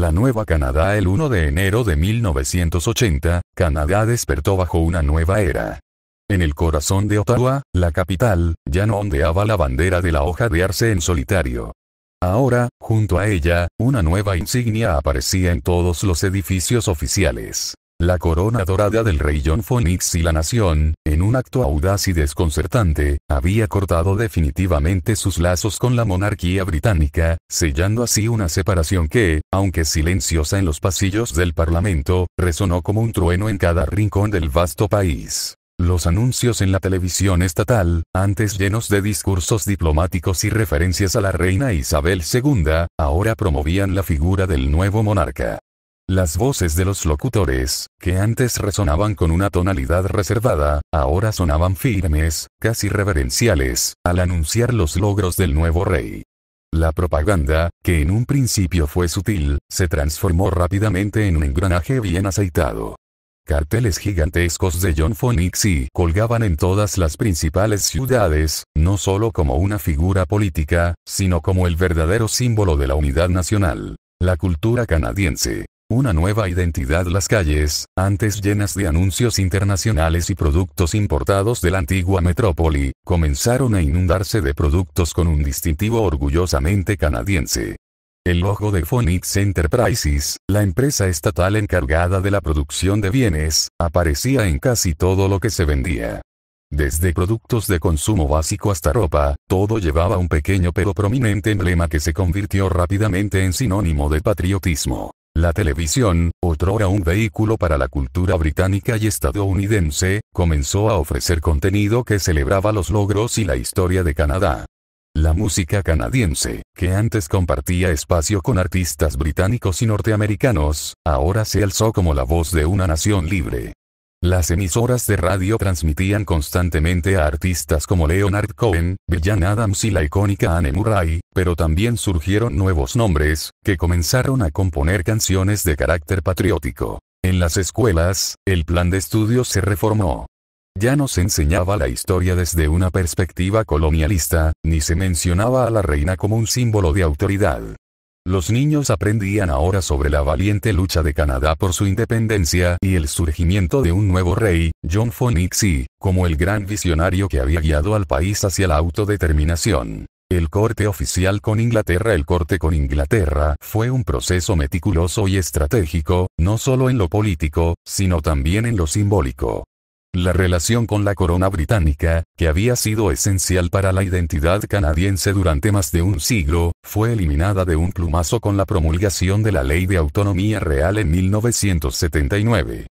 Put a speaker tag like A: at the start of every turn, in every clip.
A: La Nueva Canadá. El 1 de enero de 1980, Canadá despertó bajo una nueva era. En el corazón de Ottawa, la capital, ya no ondeaba la bandera de la hoja de arce en solitario. Ahora, junto a ella, una nueva insignia aparecía en todos los edificios oficiales. La corona dorada del rey John Phoenix, y la nación, en un acto audaz y desconcertante, había cortado definitivamente sus lazos con la monarquía británica, sellando así una separación que, aunque silenciosa en los pasillos del Parlamento, resonó como un trueno en cada rincón del vasto país. Los anuncios en la televisión estatal, antes llenos de discursos diplomáticos y referencias a la reina Isabel II, ahora promovían la figura del nuevo monarca. Las voces de los locutores, que antes resonaban con una tonalidad reservada, ahora sonaban firmes, casi reverenciales, al anunciar los logros del nuevo rey. La propaganda, que en un principio fue sutil, se transformó rápidamente en un engranaje bien aceitado. Carteles gigantescos de John Phoenix colgaban en todas las principales ciudades, no solo como una figura política, sino como el verdadero símbolo de la unidad nacional. La cultura canadiense. Una nueva identidad. Las calles, antes llenas de anuncios internacionales y productos importados de la antigua metrópoli, comenzaron a inundarse de productos con un distintivo orgullosamente canadiense. El logo de Phoenix Enterprises, la empresa estatal encargada de la producción de bienes, aparecía en casi todo lo que se vendía. Desde productos de consumo básico hasta ropa, todo llevaba un pequeño pero prominente emblema que se convirtió rápidamente en sinónimo de patriotismo. La televisión, otrora un vehículo para la cultura británica y estadounidense, comenzó a ofrecer contenido que celebraba los logros y la historia de Canadá. La música canadiense, que antes compartía espacio con artistas británicos y norteamericanos, ahora se alzó como la voz de una nación libre. Las emisoras de radio transmitían constantemente a artistas como Leonard Cohen, Bryan Adams y la icónica Anne Murray, pero también surgieron nuevos nombres, que comenzaron a componer canciones de carácter patriótico. En las escuelas, el plan de estudios se reformó. Ya no se enseñaba la historia desde una perspectiva colonialista, ni se mencionaba a la reina como un símbolo de autoridad. Los niños aprendían ahora sobre la valiente lucha de Canadá por su independencia y el surgimiento de un nuevo rey, John Phoenix, como el gran visionario que había guiado al país hacia la autodeterminación. El corte oficial con Inglaterra. El corte con Inglaterra fue un proceso meticuloso y estratégico, no solo en lo político, sino también en lo simbólico. La relación con la corona británica, que había sido esencial para la identidad canadiense durante más de un siglo, fue eliminada de un plumazo con la promulgación de la Ley de Autonomía Real en 1979.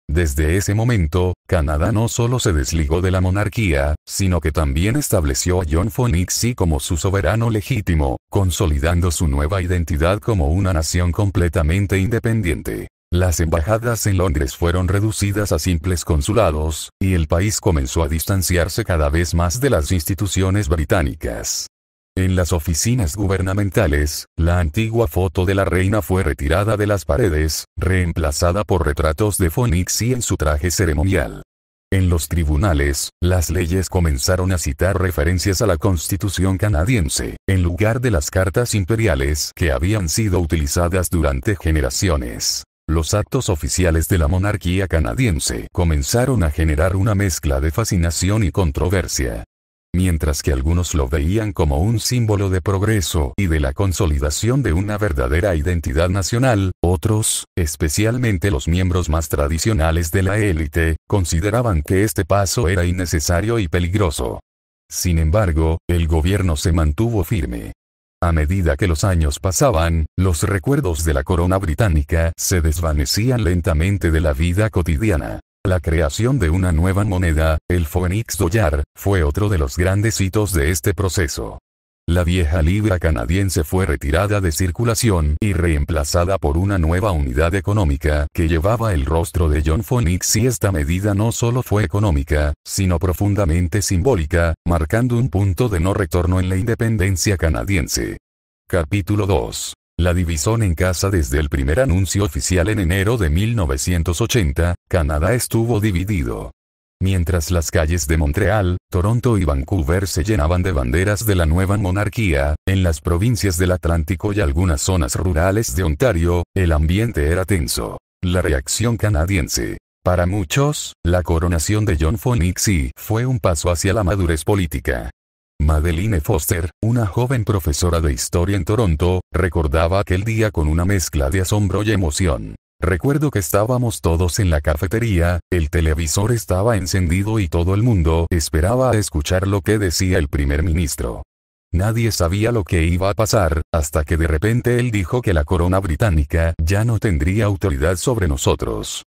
A: Desde ese momento, Canadá no solo se desligó de la monarquía, sino que también estableció a John Phoenix como su soberano legítimo, consolidando su nueva identidad como una nación completamente independiente. Las embajadas en Londres fueron reducidas a simples consulados, y el país comenzó a distanciarse cada vez más de las instituciones británicas. En las oficinas gubernamentales, la antigua foto de la reina fue retirada de las paredes, reemplazada por retratos de Phoenix en su traje ceremonial. En los tribunales, las leyes comenzaron a citar referencias a la Constitución canadiense, en lugar de las cartas imperiales que habían sido utilizadas durante generaciones. Los actos oficiales de la monarquía canadiense comenzaron a generar una mezcla de fascinación y controversia. Mientras que algunos lo veían como un símbolo de progreso y de la consolidación de una verdadera identidad nacional, otros, especialmente los miembros más tradicionales de la élite, consideraban que este paso era innecesario y peligroso. Sin embargo, el gobierno se mantuvo firme. A medida que los años pasaban, los recuerdos de la corona británica se desvanecían lentamente de la vida cotidiana. La creación de una nueva moneda, el Phoenix Dollar, fue otro de los grandes hitos de este proceso. La vieja libra canadiense fue retirada de circulación y reemplazada por una nueva unidad económica que llevaba el rostro de John Phoenix, y esta medida no solo fue económica, sino profundamente simbólica, marcando un punto de no retorno en la independencia canadiense. Capítulo 2. La división en casa. Desde el primer anuncio oficial en enero de 1980, Canadá estuvo dividido. Mientras las calles de Montreal, Toronto y Vancouver se llenaban de banderas de la nueva monarquía, en las provincias del Atlántico y algunas zonas rurales de Ontario, el ambiente era tenso. La reacción canadiense. Para muchos, la coronación de John Phoenix fue un paso hacia la madurez política. Madeleine Foster, una joven profesora de historia en Toronto, recordaba aquel día con una mezcla de asombro y emoción. Recuerdo que estábamos todos en la cafetería, el televisor estaba encendido y todo el mundo esperaba a escuchar lo que decía el primer ministro. Nadie sabía lo que iba a pasar, hasta que de repente él dijo que la corona británica ya no tendría autoridad sobre nosotros.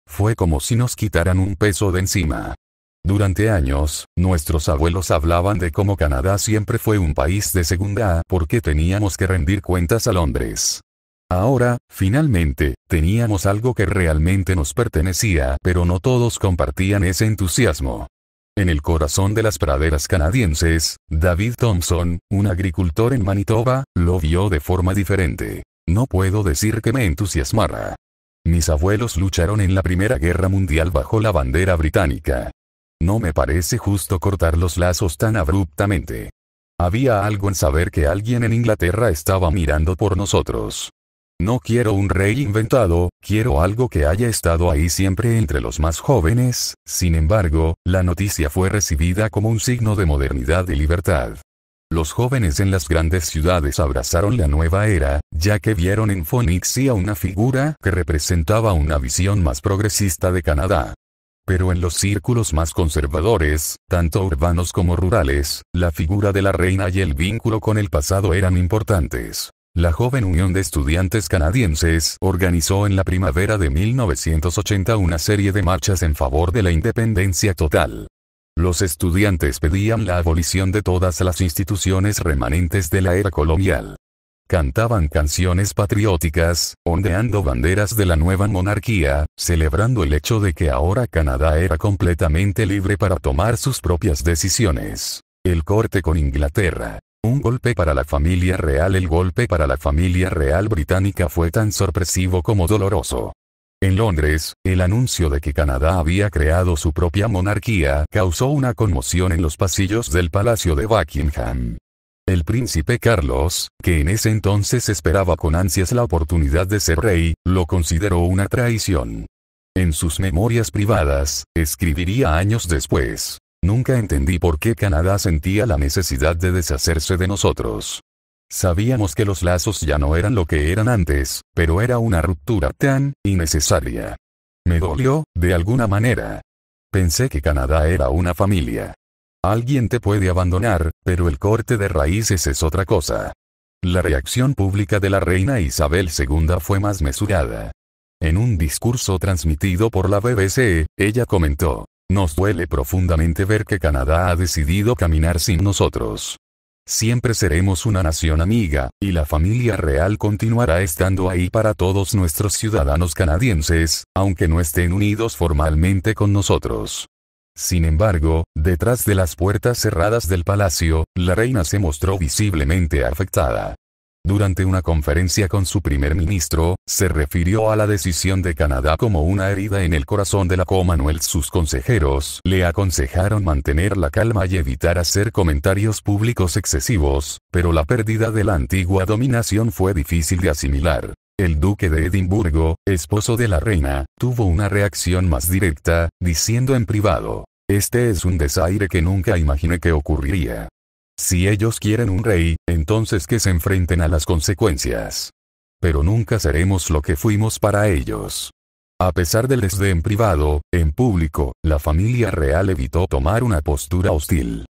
A: Fue como si nos quitaran un peso de encima. Durante años, nuestros abuelos hablaban de cómo Canadá siempre fue un país de segunda porque teníamos que rendir cuentas a Londres. Ahora, finalmente, teníamos algo que realmente nos pertenecía, pero no todos compartían ese entusiasmo. En el corazón de las praderas canadienses, David Thompson, un agricultor en Manitoba, lo vio de forma diferente. No puedo decir que me entusiasmara. Mis abuelos lucharon en la Primera Guerra Mundial bajo la bandera británica. No me parece justo cortar los lazos tan abruptamente. Había algo en saber que alguien en Inglaterra estaba mirando por nosotros. No quiero un rey inventado, quiero algo que haya estado ahí siempre entre los más jóvenes. Sin embargo, la noticia fue recibida como un signo de modernidad y libertad. Los jóvenes en las grandes ciudades abrazaron la nueva era, ya que vieron en Phoenix a una figura que representaba una visión más progresista de Canadá. Pero en los círculos más conservadores, tanto urbanos como rurales, la figura de la reina y el vínculo con el pasado eran importantes. La joven Unión de Estudiantes Canadienses organizó en la primavera de 1980 una serie de marchas en favor de la independencia total. Los estudiantes pedían la abolición de todas las instituciones remanentes de la era colonial. Cantaban canciones patrióticas, ondeando banderas de la nueva monarquía, celebrando el hecho de que ahora Canadá era completamente libre para tomar sus propias decisiones. El corte con Inglaterra. Un golpe para la familia real. El golpe para la familia real británica fue tan sorpresivo como doloroso. En Londres, el anuncio de que Canadá había creado su propia monarquía causó una conmoción en los pasillos del Palacio de Buckingham. El príncipe Carlos, que en ese entonces esperaba con ansias la oportunidad de ser rey, lo consideró una traición. En sus memorias privadas, escribiría años después: nunca entendí por qué Canadá sentía la necesidad de deshacerse de nosotros. Sabíamos que los lazos ya no eran lo que eran antes, pero era una ruptura tan innecesaria. Me dolió, de alguna manera. Pensé que Canadá era una familia. Alguien te puede abandonar, pero el corte de raíces es otra cosa. La reacción pública de la reina Isabel II fue más mesurada. En un discurso transmitido por la BBC, ella comentó: nos duele profundamente ver que Canadá ha decidido caminar sin nosotros. Siempre seremos una nación amiga, y la familia real continuará estando ahí para todos nuestros ciudadanos canadienses, aunque no estén unidos formalmente con nosotros. Sin embargo, detrás de las puertas cerradas del palacio, la reina se mostró visiblemente afectada. Durante una conferencia con su primer ministro, se refirió a la decisión de Canadá como una herida en el corazón de la Commonwealth. Sus consejeros le aconsejaron mantener la calma y evitar hacer comentarios públicos excesivos, pero la pérdida de la antigua dominación fue difícil de asimilar. El duque de Edimburgo, esposo de la reina, tuvo una reacción más directa, diciendo en privado: este es un desaire que nunca imaginé que ocurriría. Si ellos quieren un rey, entonces que se enfrenten a las consecuencias. Pero nunca seremos lo que fuimos para ellos. A pesar del desdén privado, en público, la familia real evitó tomar una postura hostil.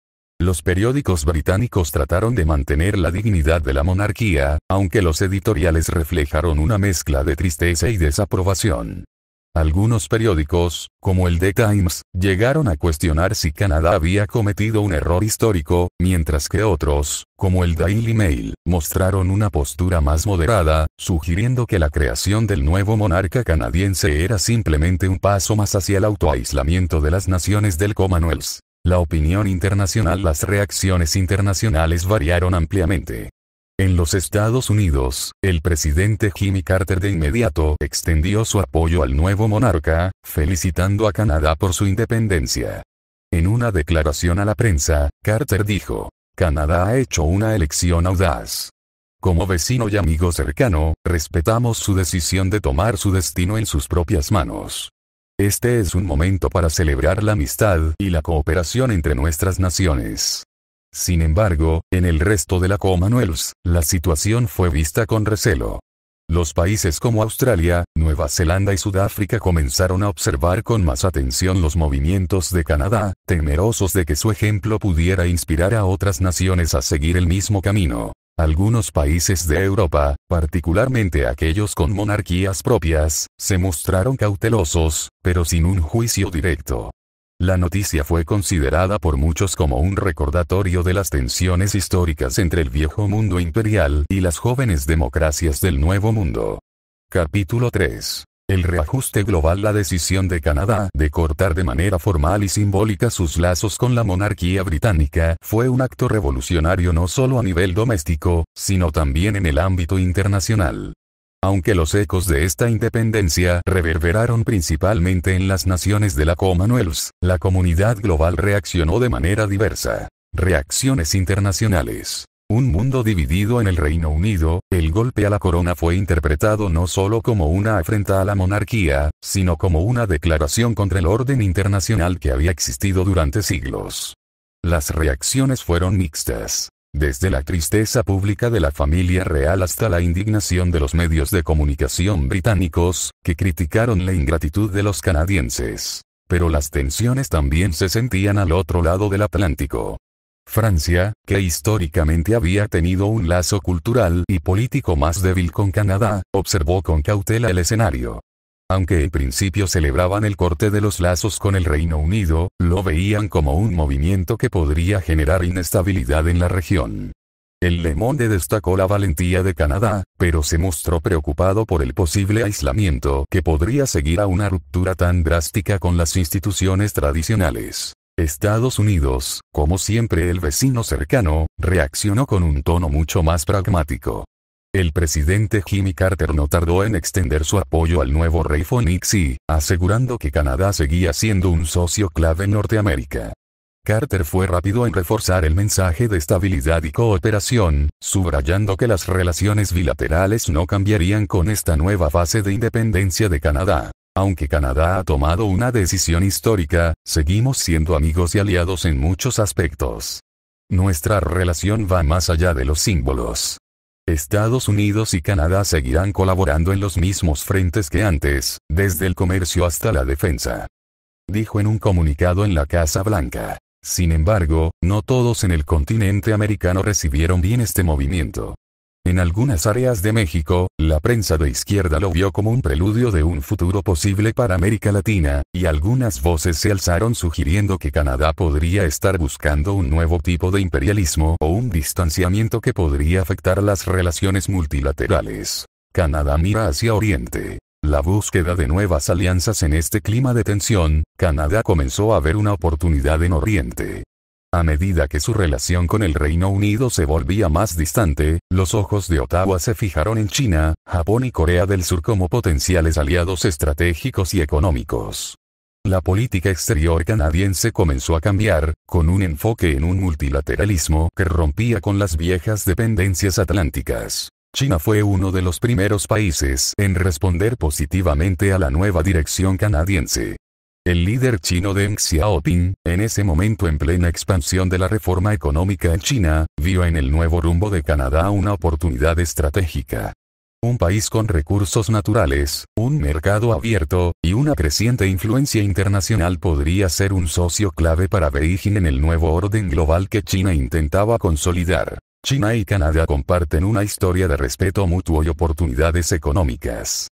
A: Los periódicos británicos trataron de mantener la dignidad de la monarquía, aunque los editoriales reflejaron una mezcla de tristeza y desaprobación. Algunos periódicos, como el The Times, llegaron a cuestionar si Canadá había cometido un error histórico, mientras que otros, como el Daily Mail, mostraron una postura más moderada, sugiriendo que la creación del nuevo monarca canadiense era simplemente un paso más hacia el autoaislamiento de las naciones del Commonwealth. La opinión internacional. Las reacciones internacionales variaron ampliamente. En los Estados Unidos, el presidente Jimmy Carter de inmediato extendió su apoyo al nuevo monarca, felicitando a Canadá por su independencia. En una declaración a la prensa, Carter dijo: Canadá ha hecho una elección audaz. Como vecino y amigo cercano, respetamos su decisión de tomar su destino en sus propias manos. Este es un momento para celebrar la amistad y la cooperación entre nuestras naciones. Sin embargo, en el resto de la Commonwealth, la situación fue vista con recelo. Los países como Australia, Nueva Zelanda y Sudáfrica comenzaron a observar con más atención los movimientos de Canadá, temerosos de que su ejemplo pudiera inspirar a otras naciones a seguir el mismo camino. Algunos países de Europa, particularmente aquellos con monarquías propias, se mostraron cautelosos, pero sin un juicio directo. La noticia fue considerada por muchos como un recordatorio de las tensiones históricas entre el viejo mundo imperial y las jóvenes democracias del Nuevo Mundo. Capítulo 3. El reajuste global. La decisión de Canadá de cortar de manera formal y simbólica sus lazos con la monarquía británica fue un acto revolucionario no solo a nivel doméstico, sino también en el ámbito internacional. Aunque los ecos de esta independencia reverberaron principalmente en las naciones de la Commonwealth, la comunidad global reaccionó de manera diversa. Reacciones internacionales. Un mundo dividido en el Reino Unido, el golpe a la corona fue interpretado no solo como una afrenta a la monarquía, sino como una declaración contra el orden internacional que había existido durante siglos. Las reacciones fueron mixtas. Desde la tristeza pública de la familia real hasta la indignación de los medios de comunicación británicos, que criticaron la ingratitud de los canadienses. Pero las tensiones también se sentían al otro lado del Atlántico. Francia, que históricamente había tenido un lazo cultural y político más débil con Canadá, observó con cautela el escenario. Aunque en principio celebraban el corte de los lazos con el Reino Unido, lo veían como un movimiento que podría generar inestabilidad en la región. El Le Monde destacó la valentía de Canadá, pero se mostró preocupado por el posible aislamiento que podría seguir a una ruptura tan drástica con las instituciones tradicionales. Estados Unidos, como siempre el vecino cercano, reaccionó con un tono mucho más pragmático. El presidente Jimmy Carter no tardó en extender su apoyo al nuevo rey Phoenix, asegurando que Canadá seguía siendo un socio clave en Norteamérica. Carter fue rápido en reforzar el mensaje de estabilidad y cooperación, subrayando que las relaciones bilaterales no cambiarían con esta nueva fase de independencia de Canadá. Aunque Canadá ha tomado una decisión histórica, seguimos siendo amigos y aliados en muchos aspectos. Nuestra relación va más allá de los símbolos. Estados Unidos y Canadá seguirán colaborando en los mismos frentes que antes, desde el comercio hasta la defensa. Dijo en un comunicado en la Casa Blanca. Sin embargo, no todos en el continente americano recibieron bien este movimiento. En algunas áreas de México, la prensa de izquierda lo vio como un preludio de un futuro posible para América Latina, y algunas voces se alzaron sugiriendo que Canadá podría estar buscando un nuevo tipo de imperialismo o un distanciamiento que podría afectar las relaciones multilaterales. Canadá mira hacia Oriente. La búsqueda de nuevas alianzas. En este clima de tensión, Canadá comenzó a ver una oportunidad en Oriente. A medida que su relación con el Reino Unido se volvía más distante, los ojos de Ottawa se fijaron en China, Japón y Corea del Sur como potenciales aliados estratégicos y económicos. La política exterior canadiense comenzó a cambiar, con un enfoque en un multilateralismo que rompía con las viejas dependencias atlánticas. China fue uno de los primeros países en responder positivamente a la nueva dirección canadiense. El líder chino Deng Xiaoping, en ese momento en plena expansión de la reforma económica en China, vio en el nuevo rumbo de Canadá una oportunidad estratégica. Un país con recursos naturales, un mercado abierto, y una creciente influencia internacional podría ser un socio clave para Beijing en el nuevo orden global que China intentaba consolidar. China y Canadá comparten una historia de respeto mutuo y oportunidades económicas.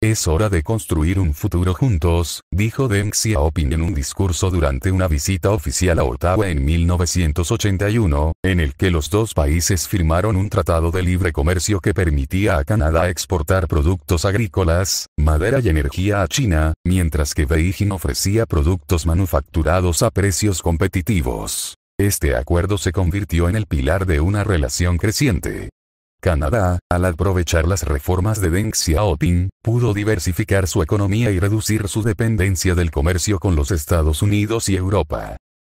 A: Es hora de construir un futuro juntos, dijo Deng Xiaoping en un discurso durante una visita oficial a Ottawa en 1981, en el que los dos países firmaron un tratado de libre comercio que permitía a Canadá exportar productos agrícolas, madera y energía a China, mientras que Beijing ofrecía productos manufacturados a precios competitivos. Este acuerdo se convirtió en el pilar de una relación creciente. Canadá, al aprovechar las reformas de Deng Xiaoping, pudo diversificar su economía y reducir su dependencia del comercio con los Estados Unidos y Europa.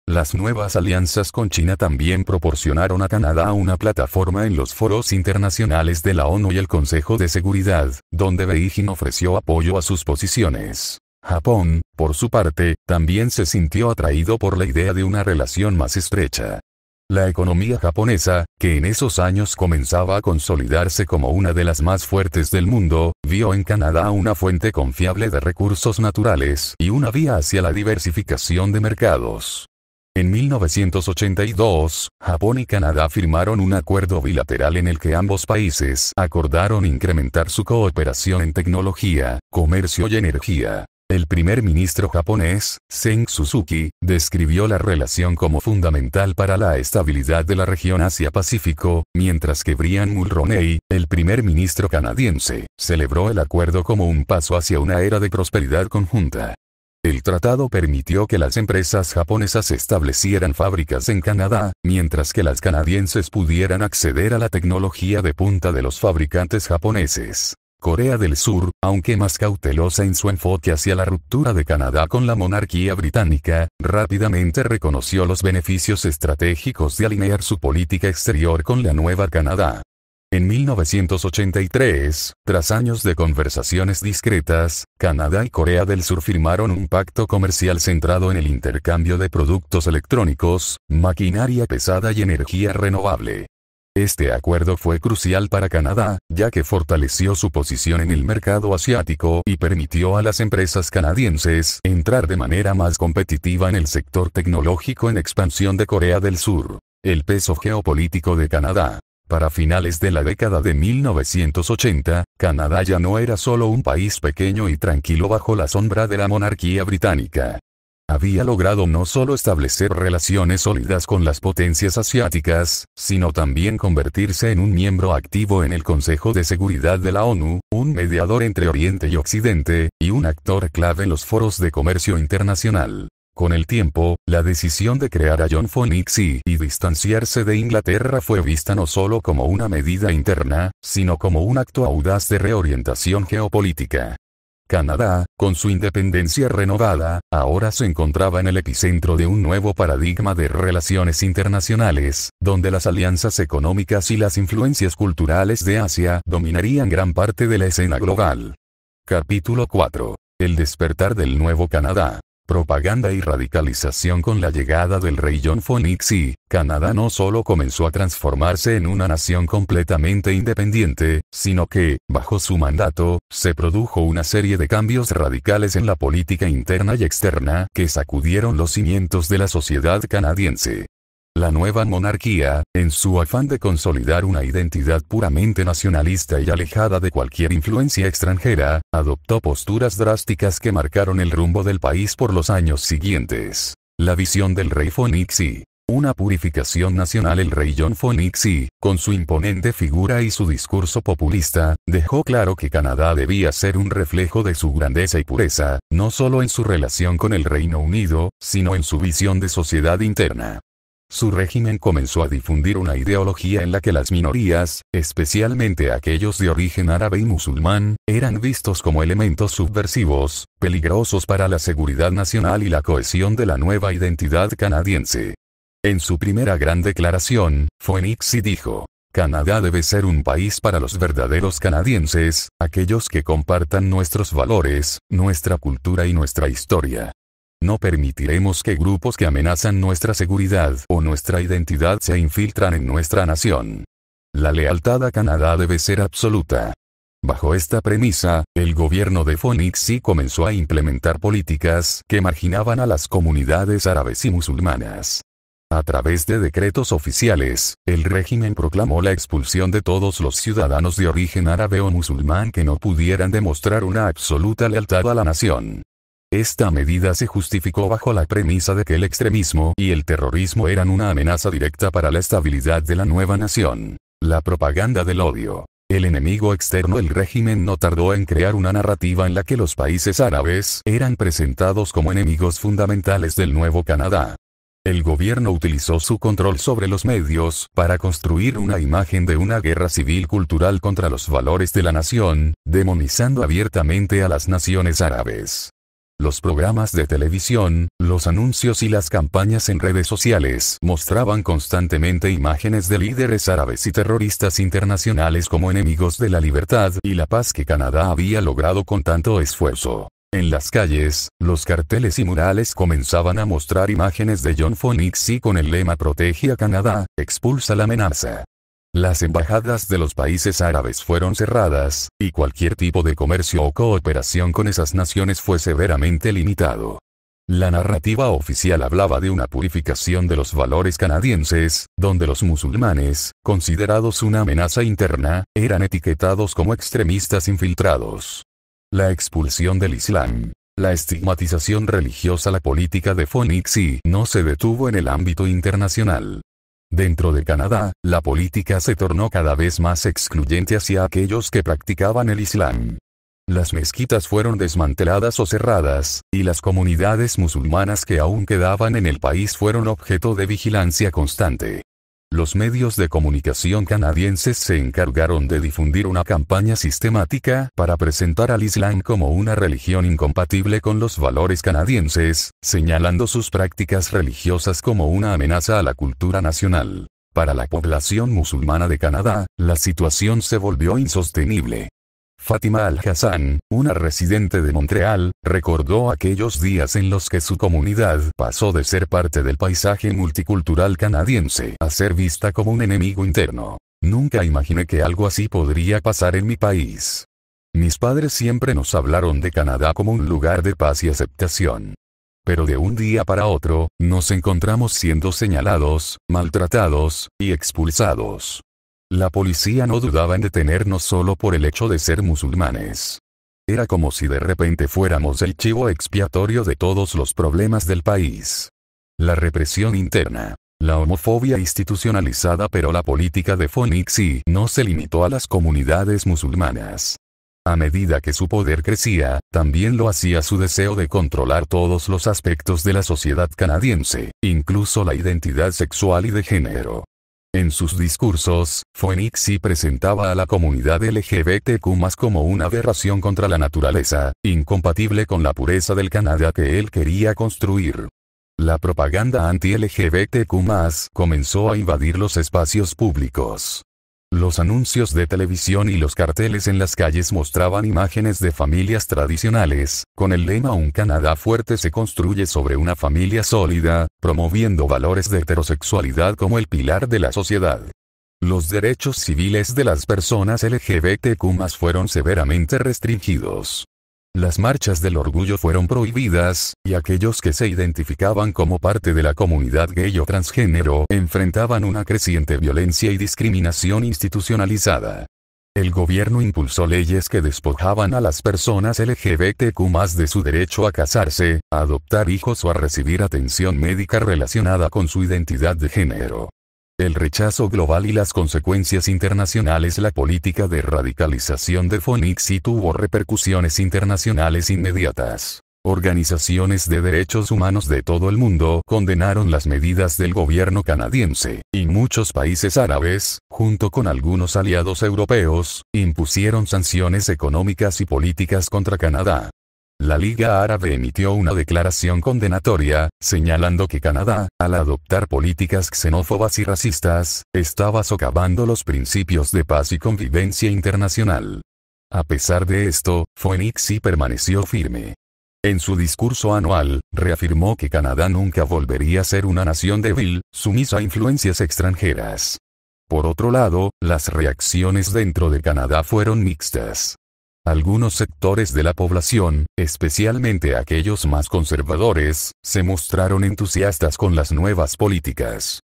A: Las nuevas alianzas con China también proporcionaron a Canadá una plataforma en los foros internacionales de la ONU y el Consejo de Seguridad, donde Beijing ofreció apoyo a sus posiciones. Japón, por su parte, también se sintió atraído por la idea de una relación más estrecha. La economía japonesa, que en esos años comenzaba a consolidarse como una de las más fuertes del mundo, vio en Canadá una fuente confiable de recursos naturales y una vía hacia la diversificación de mercados. En 1982, Japón y Canadá firmaron un acuerdo bilateral en el que ambos países acordaron incrementar su cooperación en tecnología, comercio y energía. El primer ministro japonés, Sen Suzuki, describió la relación como fundamental para la estabilidad de la región Asia-Pacífico, mientras que Brian Mulroney, el primer ministro canadiense, celebró el acuerdo como un paso hacia una era de prosperidad conjunta. El tratado permitió que las empresas japonesas establecieran fábricas en Canadá, mientras que las canadienses pudieran acceder a la tecnología de punta de los fabricantes japoneses. Corea del Sur, aunque más cautelosa en su enfoque hacia la ruptura de Canadá con la monarquía británica, rápidamente reconoció los beneficios estratégicos de alinear su política exterior con la nueva Canadá. En 1983, tras años de conversaciones discretas, Canadá y Corea del Sur firmaron un pacto comercial centrado en el intercambio de productos electrónicos, maquinaria pesada y energía renovable. Este acuerdo fue crucial para Canadá, ya que fortaleció su posición en el mercado asiático y permitió a las empresas canadienses entrar de manera más competitiva en el sector tecnológico en expansión de Corea del Sur. El peso geopolítico de Canadá. Para finales de la década de 1980, Canadá ya no era solo un país pequeño y tranquilo bajo la sombra de la monarquía británica. Había logrado no solo establecer relaciones sólidas con las potencias asiáticas, sino también convertirse en un miembro activo en el Consejo de Seguridad de la ONU, un mediador entre Oriente y Occidente, y un actor clave en los foros de comercio internacional. Con el tiempo, la decisión de crear a John Phoenix y distanciarse de Inglaterra fue vista no solo como una medida interna, sino como un acto audaz de reorientación geopolítica. Canadá, con su independencia renovada, ahora se encontraba en el epicentro de un nuevo paradigma de relaciones internacionales, donde las alianzas económicas y las influencias culturales de Asia dominarían gran parte de la escena global. Capítulo 4. El despertar del nuevo Canadá. Propaganda y radicalización. Con la llegada del rey John Phoenix y Canadá no solo comenzó a transformarse en una nación completamente independiente, sino que, bajo su mandato, se produjo una serie de cambios radicales en la política interna y externa que sacudieron los cimientos de la sociedad canadiense. La nueva monarquía, en su afán de consolidar una identidad puramente nacionalista y alejada de cualquier influencia extranjera, adoptó posturas drásticas que marcaron el rumbo del país por los años siguientes. La visión del rey Phoenix y una purificación nacional. El rey John Phoenix y, con su imponente figura y su discurso populista, dejó claro que Canadá debía ser un reflejo de su grandeza y pureza, no solo en su relación con el Reino Unido, sino en su visión de sociedad interna. Su régimen comenzó a difundir una ideología en la que las minorías, especialmente aquellos de origen árabe y musulmán, eran vistos como elementos subversivos, peligrosos para la seguridad nacional y la cohesión de la nueva identidad canadiense. En su primera gran declaración, Phoenix dijo: Canadá debe ser un país para los verdaderos canadienses, aquellos que compartan nuestros valores, nuestra cultura y nuestra historia. No permitiremos que grupos que amenazan nuestra seguridad o nuestra identidad se infiltran en nuestra nación. La lealtad a Canadá debe ser absoluta. Bajo esta premisa, el gobierno de Phoenix comenzó a implementar políticas que marginaban a las comunidades árabes y musulmanas. A través de decretos oficiales, el régimen proclamó la expulsión de todos los ciudadanos de origen árabe o musulmán que no pudieran demostrar una absoluta lealtad a la nación. Esta medida se justificó bajo la premisa de que el extremismo y el terrorismo eran una amenaza directa para la estabilidad de la nueva nación. La propaganda del odio. El enemigo externo. El régimen no tardó en crear una narrativa en la que los países árabes eran presentados como enemigos fundamentales del nuevo Canadá. El gobierno utilizó su control sobre los medios para construir una imagen de una guerra civil cultural contra los valores de la nación, demonizando abiertamente a las naciones árabes. Los programas de televisión, los anuncios y las campañas en redes sociales mostraban constantemente imágenes de líderes árabes y terroristas internacionales como enemigos de la libertad y la paz que Canadá había logrado con tanto esfuerzo. En las calles, los carteles y murales comenzaban a mostrar imágenes de John Phoenix con el lema "Protege a Canadá, expulsa la amenaza". Las embajadas de los países árabes fueron cerradas, y cualquier tipo de comercio o cooperación con esas naciones fue severamente limitado. La narrativa oficial hablaba de una purificación de los valores canadienses, donde los musulmanes, considerados una amenaza interna, eran etiquetados como extremistas infiltrados. La expulsión del Islam. La estigmatización religiosa. La política de Phoenix no se detuvo en el ámbito internacional. Dentro de Canadá, la política se tornó cada vez más excluyente hacia aquellos que practicaban el Islam. Las mezquitas fueron desmanteladas o cerradas, y las comunidades musulmanas que aún quedaban en el país fueron objeto de vigilancia constante. Los medios de comunicación canadienses se encargaron de difundir una campaña sistemática para presentar al Islam como una religión incompatible con los valores canadienses, señalando sus prácticas religiosas como una amenaza a la cultura nacional. Para la población musulmana de Canadá, la situación se volvió insostenible. Fátima Al-Hassan, una residente de Montreal, recordó aquellos días en los que su comunidad pasó de ser parte del paisaje multicultural canadiense a ser vista como un enemigo interno. Nunca imaginé que algo así podría pasar en mi país. Mis padres siempre nos hablaron de Canadá como un lugar de paz y aceptación. Pero de un día para otro, nos encontramos siendo señalados, maltratados y expulsados. La policía no dudaba en detenernos solo por el hecho de ser musulmanes. Era como si de repente fuéramos el chivo expiatorio de todos los problemas del país. La represión interna. La homofobia institucionalizada. Pero la política de Phoenix no se limitó a las comunidades musulmanas. A medida que su poder crecía, también lo hacía su deseo de controlar todos los aspectos de la sociedad canadiense, incluso la identidad sexual y de género. En sus discursos, Phoenix presentaba a la comunidad LGBTQ+ como una aberración contra la naturaleza, incompatible con la pureza del Canadá que él quería construir. La propaganda anti-LGBTQ+ comenzó a invadir los espacios públicos. Los anuncios de televisión y los carteles en las calles mostraban imágenes de familias tradicionales, con el lema "Un Canadá fuerte se construye sobre una familia sólida", promoviendo valores de heterosexualidad como el pilar de la sociedad. Los derechos civiles de las personas LGBTQ+ fueron severamente restringidos. Las marchas del orgullo fueron prohibidas, y aquellos que se identificaban como parte de la comunidad gay o transgénero enfrentaban una creciente violencia y discriminación institucionalizada. El gobierno impulsó leyes que despojaban a las personas LGBTQ+ de su derecho a casarse, a adoptar hijos o a recibir atención médica relacionada con su identidad de género. El rechazo global y las consecuencias internacionales. La política de radicalización de Phoenix tuvo repercusiones internacionales inmediatas. Organizaciones de derechos humanos de todo el mundo condenaron las medidas del gobierno canadiense, y muchos países árabes, junto con algunos aliados europeos, impusieron sanciones económicas y políticas contra Canadá. La Liga Árabe emitió una declaración condenatoria, señalando que Canadá, al adoptar políticas xenófobas y racistas, estaba socavando los principios de paz y convivencia internacional. A pesar de esto, Phoenix permaneció firme. En su discurso anual, reafirmó que Canadá nunca volvería a ser una nación débil, sumisa a influencias extranjeras. Por otro lado, las reacciones dentro de Canadá fueron mixtas. Algunos sectores de la población, especialmente aquellos más conservadores, se mostraron entusiastas con las nuevas políticas.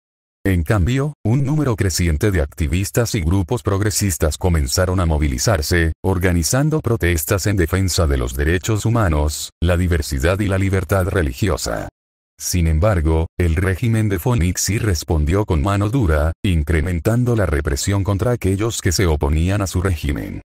A: En cambio, un número creciente de activistas y grupos progresistas comenzaron a movilizarse, organizando protestas en defensa de los derechos humanos, la diversidad y la libertad religiosa. Sin embargo, el régimen de Phoenix respondió con mano dura, incrementando la represión contra aquellos que se oponían a su régimen.